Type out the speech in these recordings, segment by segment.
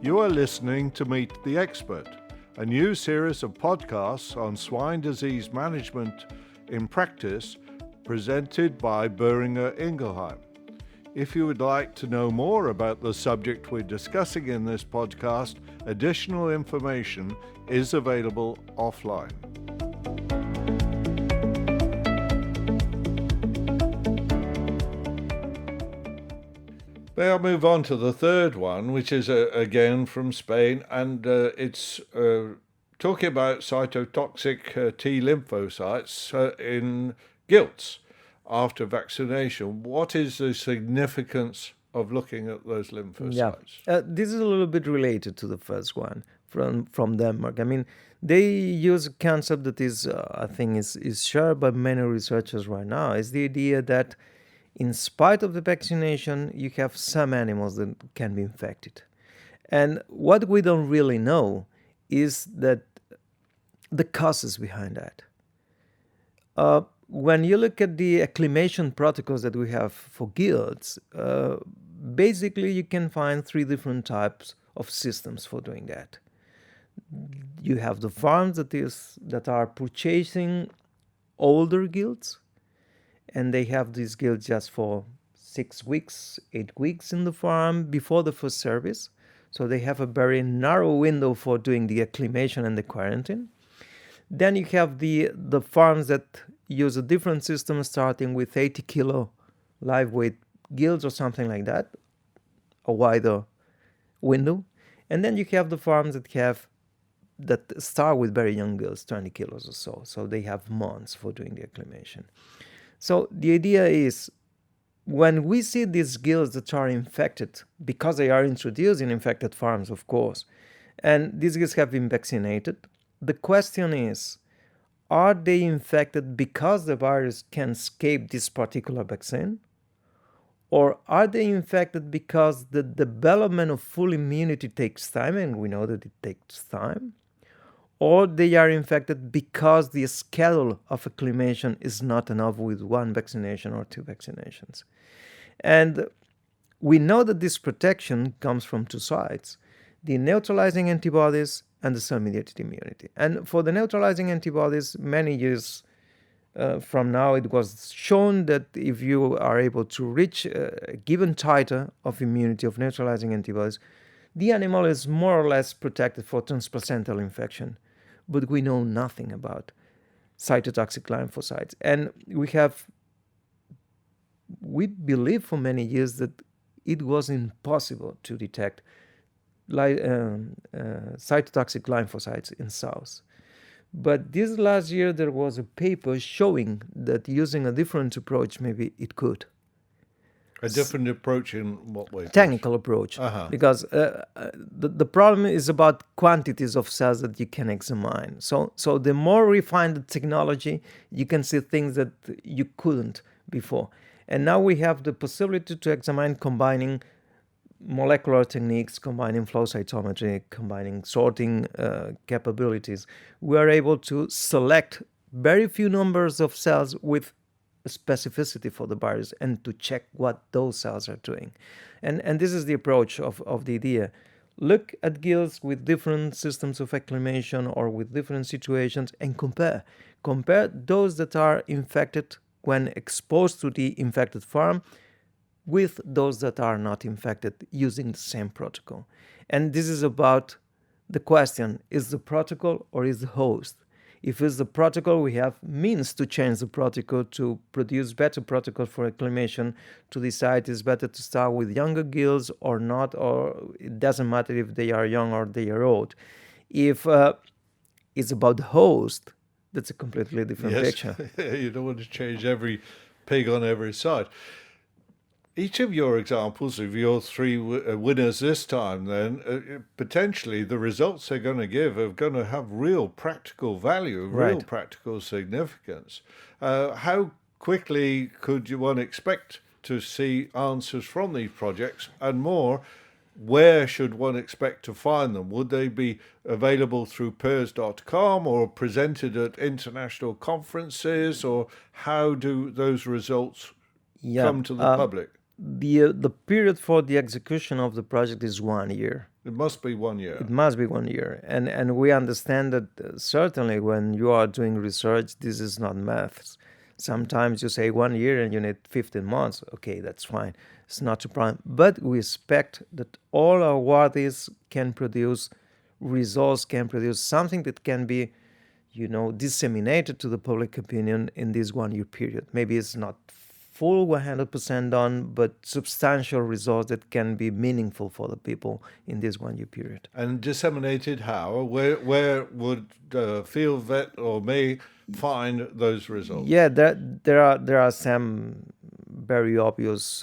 You are listening to Meet the Expert, a new series of podcasts on swine disease management in practice presented by Boehringer Ingelheim. If you would like to know more about the subject we're discussing in this podcast, additional information is available offline. May I move on to the third one, which is again from Spain, and it's talking about cytotoxic T lymphocytes in gilts after vaccination. What is the significance of looking at those lymphocytes? This is a little bit related to the first one from Denmark. I mean, they use a concept that is, I think, is shared by many researchers right now. Is the idea that in spite of the vaccination, you have some animals that can be infected. And what we don't really know is that the causes behind that. When you look at the acclimation protocols that we have for gilts, basically you can find three different types of systems for doing that. You have the farms that are purchasing older gilts, and they have these gilts just for 6 weeks, 8 weeks in the farm before the first service. So they have a very narrow window for doing the acclimation and the quarantine. Then you have the farms that use a different system, starting with 80 kilo live weight gilts or something like that, a wider window. And then you have the farms that start with very young gilts, 20 kilos or so. So they have months for doing the acclimation. So the idea is, when we see these gilts that are infected, because they are introduced in infected farms, of course, and these gilts have been vaccinated, the question is, are they infected because the virus can escape this particular vaccine? Or are they infected because the development of full immunity takes time, and we know that it takes time? Or they are infected because the schedule of acclimation is not enough with one vaccination or two vaccinations. And we know that this protection comes from two sides: the neutralizing antibodies and the cell-mediated immunity. And for the neutralizing antibodies, many years from now, it was shown that if you are able to reach a given titer of immunity of neutralizing antibodies, the animal is more or less protected for transplacental infection. But we know nothing about cytotoxic lymphocytes. And we believe for many years that it was impossible to detect cytotoxic lymphocytes in sows. But this last year there was a paper showing that using a different approach, maybe it could. A different approach in what way? Technical approach. Because the problem is about quantities of cells that you can examine. So the more refined the technology, you can see things that you couldn't before. And now we have the possibility to examine combining molecular techniques, combining flow cytometry, combining sorting capabilities. We are able to select very few numbers of cells with specificity for the virus and to check what those cells are doing. And this is the approach of the idea. Look at gilts with different systems of acclimation or with different situations and compare. Compare those that are infected when exposed to the infected farm with those that are not infected using the same protocol. And this is about the question, is the protocol or is the host? If it's the protocol, we have means to change the protocol to produce better protocol for acclimation, to decide it's better to start with younger gilts or not, or it doesn't matter if they are young or they are old. If it's about the host, that's a completely different picture. You don't want to change every pig on every side. Each of your examples of your three winners this time, then, potentially the results they're going to give are going to have real practical value, real practical significance. How quickly could one expect to see answers from these projects, and more, where should one expect to find them? Would they be available through PRRS.com or presented at international conferences, or how do those results come to the public? The period for the execution of the project is 1 year. It must be 1 year. It must be 1 year. And we understand that certainly when you are doing research, this is not maths. Sometimes you say 1 year and you need 15 months. Okay, that's fine. It's not a problem. But we expect that all awardees can produce results, can produce something that can be, disseminated to the public opinion in this 1 year period. Maybe it's not full 100% done, but substantial results that can be meaningful for the people in this 1 year period. And disseminated how? Where would field vet or me find those results? Yeah, there are some very obvious,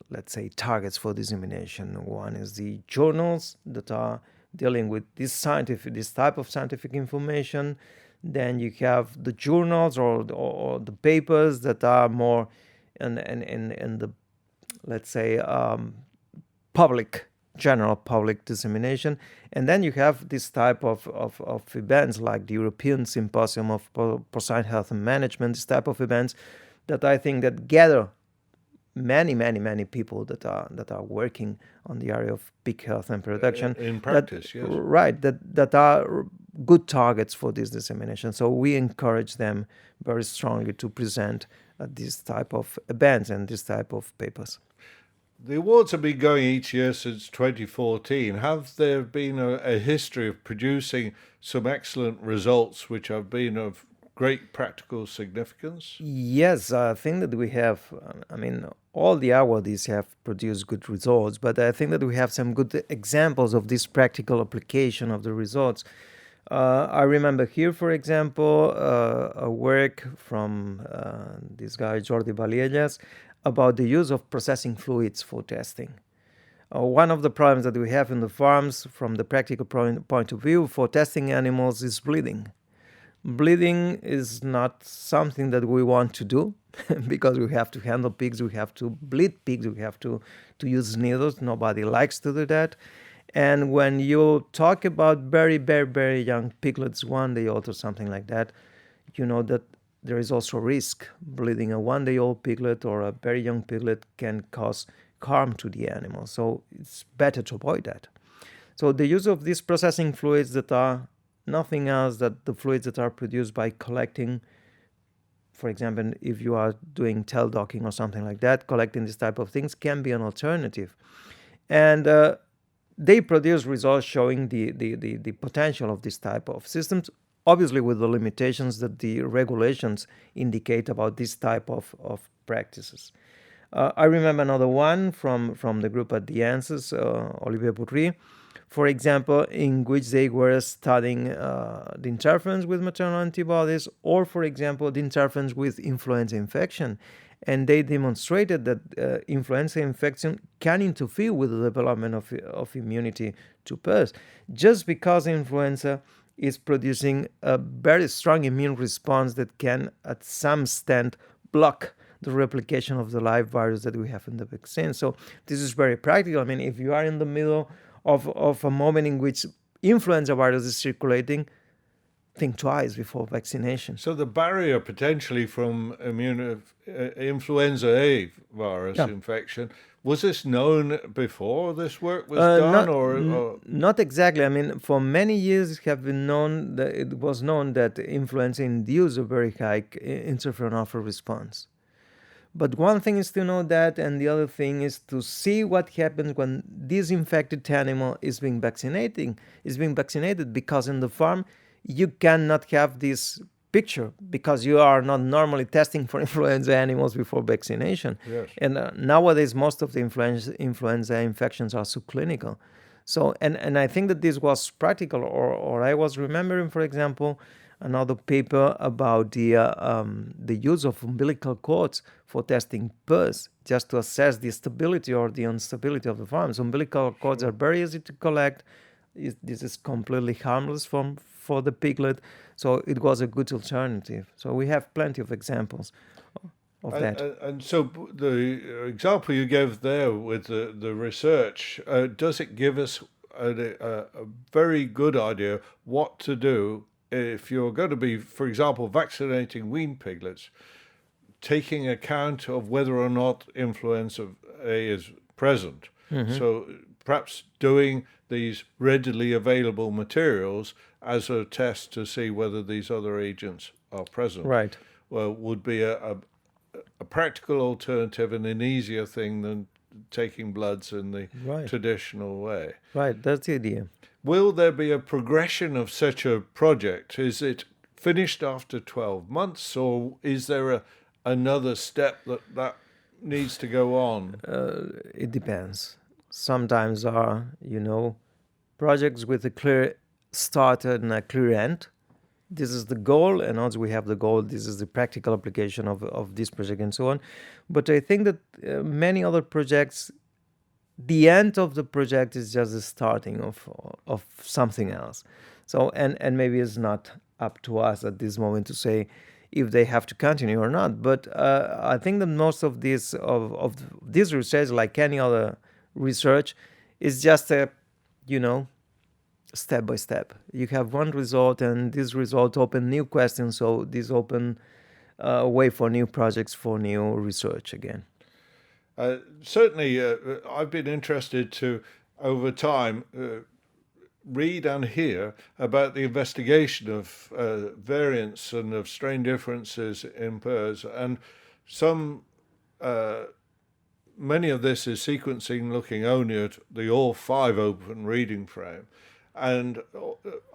let's say, targets for dissemination. One is the journals that are dealing with this type of scientific information. Then you have the journals or the papers that are more in the, let's say, general public dissemination. And then you have this type of events like the European Symposium of Porcine Health and Management, this type of events that I think that gather many people that are working on the area of pig health and production. In practice, yes. Right, that are good targets for this dissemination. So we encourage them very strongly to present this type of events and this type of papers. The awards have been going each year since 2014. Have there been a history of producing some excellent results which have been of great practical significance? Yes, I think that we have. All the awardees have produced good results, but I think that we have some good examples of this practical application of the results. I remember here, for example, a work from this guy, Jordi Valiellas, about the use of processing fluids for testing. One of the problems that we have in the farms from the practical point of view for testing animals is bleeding. Bleeding is not something that we want to do because we have to handle pigs, we have to bleed pigs, we have to use needles. Nobody likes to do that. And when you talk about very, very, very young piglets, 1 day old or something like that, you know that there is also risk. Bleeding a 1 day old piglet or a very young piglet can cause harm to the animal. So it's better to avoid that. So the use of these processing fluids that are nothing else than the fluids that are produced by collecting, for example, if you are doing tail docking or something like that, collecting this type of things can be an alternative. And they produce results showing the potential of this type of systems, obviously with the limitations that the regulations indicate about this type of practices. I remember another one from the group at the ANSYS, Olivier Bourri, for example, in which they were studying the interference with maternal antibodies or, for example, the interference with influenza infection. And they demonstrated that influenza infection can interfere with the development of immunity to PRRS, just because influenza is producing a very strong immune response that can, at some extent, block the replication of the live virus that we have in the vaccine. So this is very practical. If you are in the middle of a moment in which influenza virus is circulating, think twice before vaccination. So the barrier potentially from influenza A virus infection, was this known before this work was done? Not exactly. For many years it was known that influenza induces a very high interferon alpha response. But one thing is to know that, and the other thing is to see what happens when this infected animal is being vaccinated, because in the farm you cannot have this picture because you are not normally testing for influenza animals before vaccination. Yes. And nowadays most of the influenza infections are subclinical. So, and I think that this was practical, or I was remembering, for example, another paper about the use of umbilical cords for testing PRRS, just to assess the stability or the instability of the farms. Umbilical cords are very easy to collect. This is completely harmless for the piglet, so it was a good alternative. So we have plenty of examples of that. And so the example you gave there with the research, does it give us a very good idea what to do if you're going to be, for example, vaccinating weaned piglets, taking account of whether or not influenza A is present? Mm-hmm. So perhaps doing these readily available materials as a test to see whether these other agents are present. Right. Well, would be a practical alternative and an easier thing than taking bloods in the traditional way. Right, that's the idea. Will there be a progression of such a project? Is it finished after 12 months, or is there another step that needs to go on? It depends. Sometimes are, projects with a clear start and a clear end. This is the goal, and once we have the goal, this is the practical application of this project and so on. But I think that many other projects, the end of the project is just the starting of something else. So, and maybe it's not up to us at this moment to say if they have to continue or not. But I think that most of this research, like any other research, is just a, step by step. You have one result, and this result open new questions. So this open way for new projects, for new research again. Certainly, I've been interested to, over time, read and hear about the investigation of variants and of strain differences in PRRS, and many of this is sequencing looking only at the all 5 open reading frame, and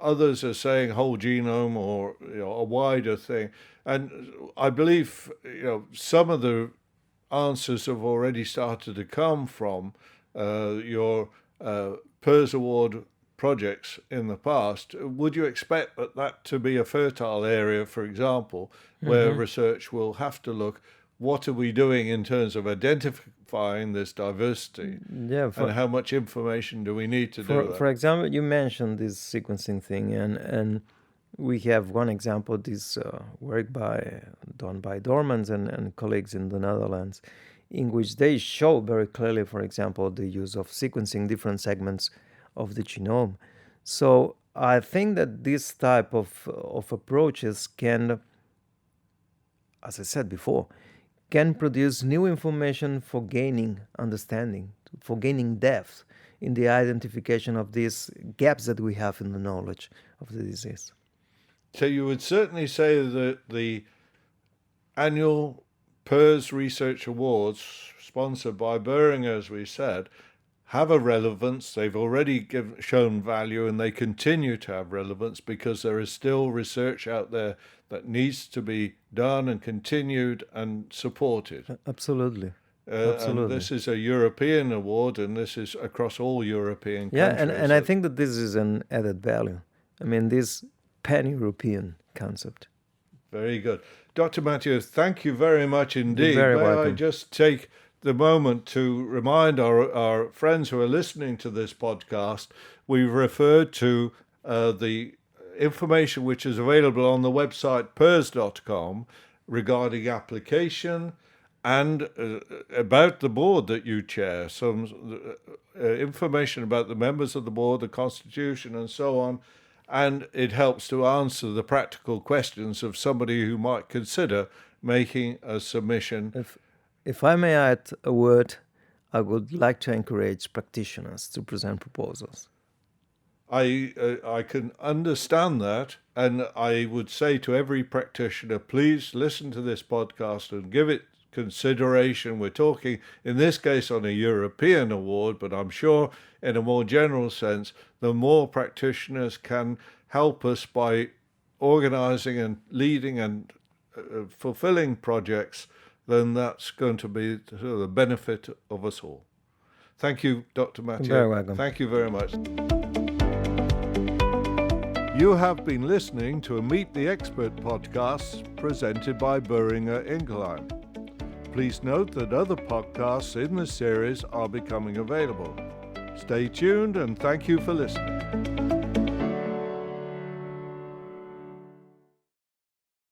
others are saying whole genome or a wider thing. And I believe some of the answers have already started to come from your PRRS Award projects in the past. Would you expect that to be a fertile area, for example, where research will have to look, what are we doing in terms of identifying this diversity? And how much information do we need to do that? For example, you mentioned this sequencing thing, and we have one example, this work done by Dormans and colleagues in the Netherlands, in which they show very clearly, for example, the use of sequencing different segments of the genome. So I think that this type of approaches can, as I said before, can produce new information for gaining understanding, for gaining depth in the identification of these gaps that we have in the knowledge of the disease. So you would certainly say that the annual PRRS Research Awards, sponsored by Boehringer, as we said, have a relevance. They've already shown value, and they continue to have relevance because there is still research out there that needs to be done and continued and supported. Absolutely. And this is a European award, and this is across all European countries. Yeah, and I think that this is an added value. I mean, this pan-European concept. Very good. Dr. Mathieu, thank you very much indeed. You're very May welcome. I just take the moment to remind our friends who are listening to this podcast, we've referred to the information which is available on the website PRRS.com regarding application and about the board that you chair, some information about the members of the board, the constitution, and so on. And it helps to answer the practical questions of somebody who might consider making a submission. If I may add a word, I would like to encourage practitioners to present proposals. I can understand that, and I would say to every practitioner, please listen to this podcast and give it consideration. We're talking, in this case, on a European award, but I'm sure in a more general sense, the more practitioners can help us by organizing and leading and fulfilling projects, then that's going to be to the benefit of us all. Thank you, Dr. Mathieu. You're very welcome. Thank you very much. You have been listening to a Meet the Expert podcast presented by Boehringer Ingelheim. Please note that other podcasts in the series are becoming available. Stay tuned, and thank you for listening.